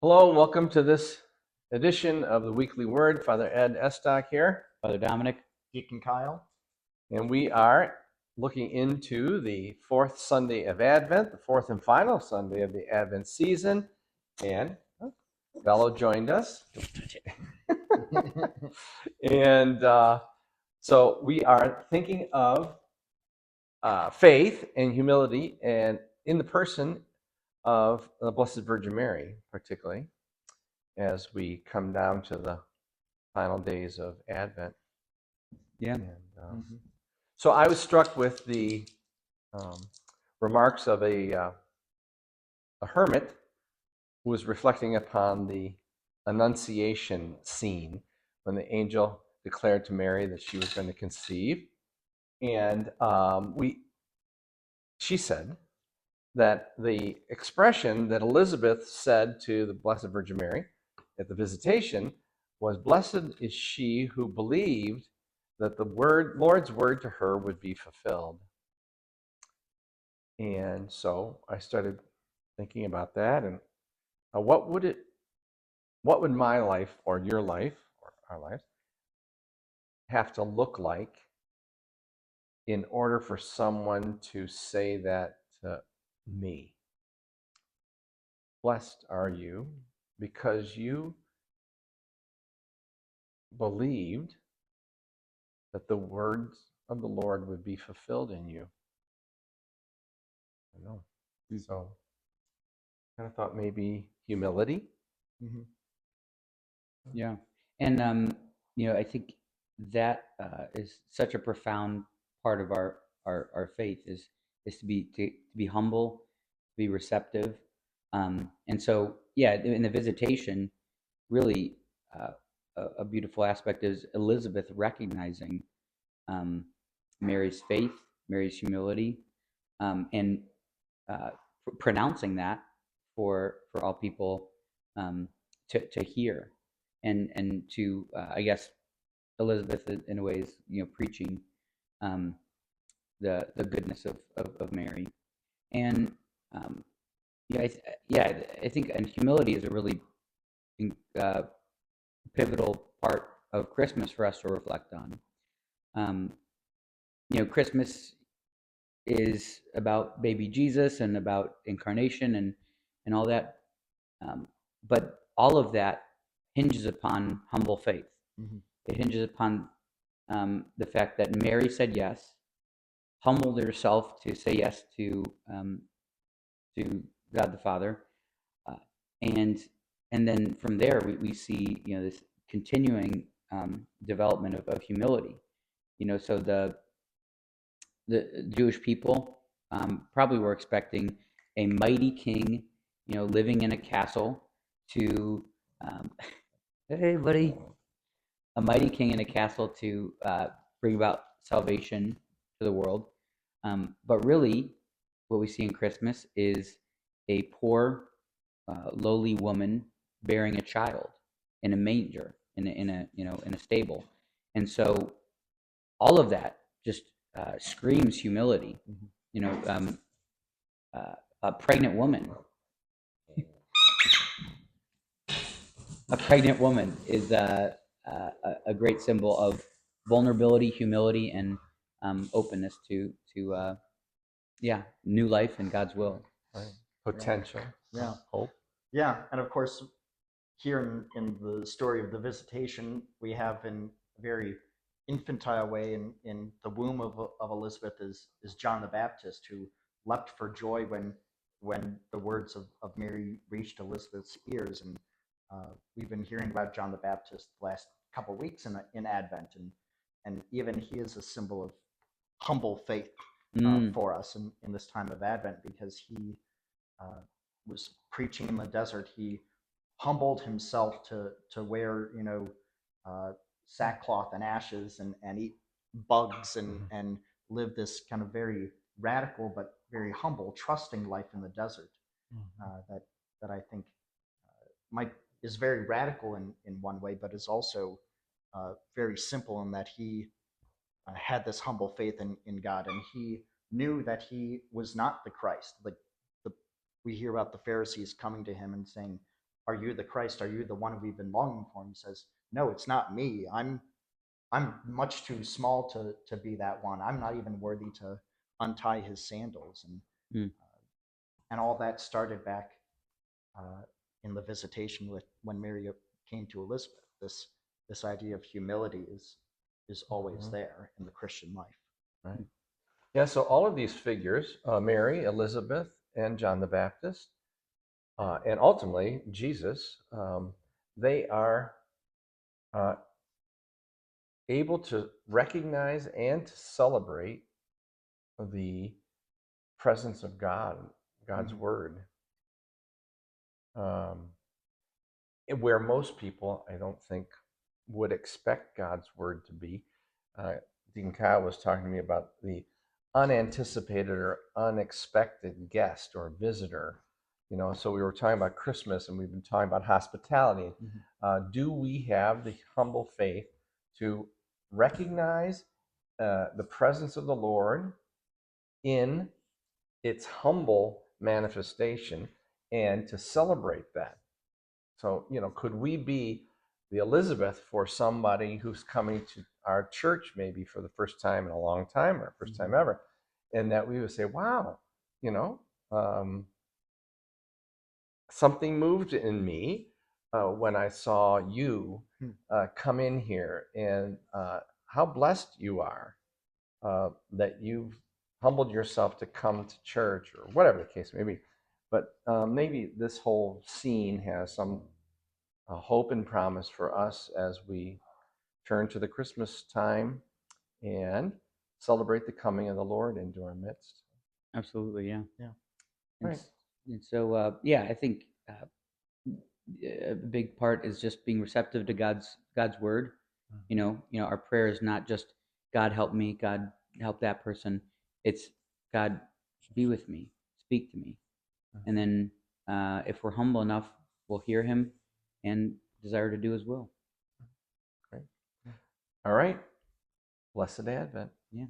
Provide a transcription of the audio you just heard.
Hello and welcome to this edition of the Weekly Word. Father Ed Estock here, Father Dominic. Deacon Kyle. and we are looking into the fourth Sunday of Advent, the fourth and final Sunday of the Advent season. And Bello joined us. And so we are thinking of faith and humility, and in the person of the Blessed Virgin Mary, particularly, as we come down to the final days of Advent. Yeah. And, so I was struck with the remarks of a hermit who was reflecting upon the Annunciation scene when the angel declared to Mary that she was going to conceive. And she said that the expression that Elizabeth said to the Blessed Virgin Mary at the visitation was, "Blessed is she who believed that the Lord's word to her would be fulfilled." And so I started thinking about that, and what would my life or your life or our lives have to look like in order for someone to say that to me? Blessed are you because you believed that the words of the Lord would be fulfilled in you. I know. So I kind of thought maybe humility. Mm-hmm. Yeah. And, I think that is such a profound part of our faith is to be humble, to be receptive. And so, yeah, in the visitation, really a beautiful aspect is Elizabeth recognizing Mary's faith, Mary's humility, and pronouncing that for all people to hear, and to I guess Elizabeth in a way is preaching the goodness of Mary, and yeah I think and humility is a really uh, pivotal part of Christmas for us to reflect on. Christmas is about baby Jesus and about incarnation and all that. But all of that hinges upon humble faith. Mm-hmm. It hinges upon the fact that Mary said yes, humbled herself to say yes to God the Father, uh, and then from there we see this continuing development of humility. So the Jewish people probably were expecting a mighty king, living in a castle to, hey, buddy, a mighty king in a castle to bring about salvation to the world. But really, what we see in Christmas is a poor, lowly woman bearing a child in a manger, in a stable, and so all of that just screams humility. Mm-hmm. A pregnant woman. A pregnant woman is a great symbol of vulnerability, humility, and openness to new life and God's will. Right. Potential. Yeah. Hope. Yeah. And of course, here in the story of the visitation, we have in a very infantile way in the womb of Elizabeth is John the Baptist, who leapt for joy when the words of Mary reached Elizabeth's ears. And we've been hearing about John the Baptist the last couple of weeks in Advent, and even he is a symbol of humble faith for us in this time of Advent, because he was preaching in the desert. He humbled himself to wear sackcloth and ashes and eat bugs and live this kind of very radical but very humble, trusting life in the desert. That I think might is very radical in one way, but is also very simple in that he had this humble faith in God, and he knew that he was not the Christ. Like we hear about the Pharisees coming to him and saying, "Are you the Christ? Are you the one we've been longing for?" And he says, "No, it's not me. I'm much too small to be that one. I'm not even worthy to untie his sandals." And all that started back in the visitation with when Mary came to Elizabeth. This idea of humility is always there in the Christian life. Right. Yeah. So all of these figures, Mary, Elizabeth, and John the Baptist, and ultimately Jesus, they are able to recognize and to celebrate the presence of God, God's word. Where most people, I don't think, would expect God's word to be. Deacon Kyle was talking to me about the unanticipated or unexpected guest or visitor. So we were talking about Christmas, and we've been talking about hospitality. Do we have the humble faith to recognize the presence of the Lord in its humble manifestation and to celebrate that? So, could we be the Elizabeth for somebody who's coming to our church maybe for the first time in a long time or first time ever, and that we would say, wow, something moved in me when I saw you come in here, and how blessed you are that you've humbled yourself to come to church, or whatever the case may be. But maybe this whole scene has some hope and promise for us as we turn to the Christmas time and celebrate the coming of the Lord into our midst. Absolutely, yeah. Right. And so, I think a big part is just being receptive to God's word. Our prayer is not just God help me, God help that person. It's God be with me, speak to me, and then if we're humble enough, we'll hear Him and desire to do His will. Great. All right. Blessed Advent. Yeah.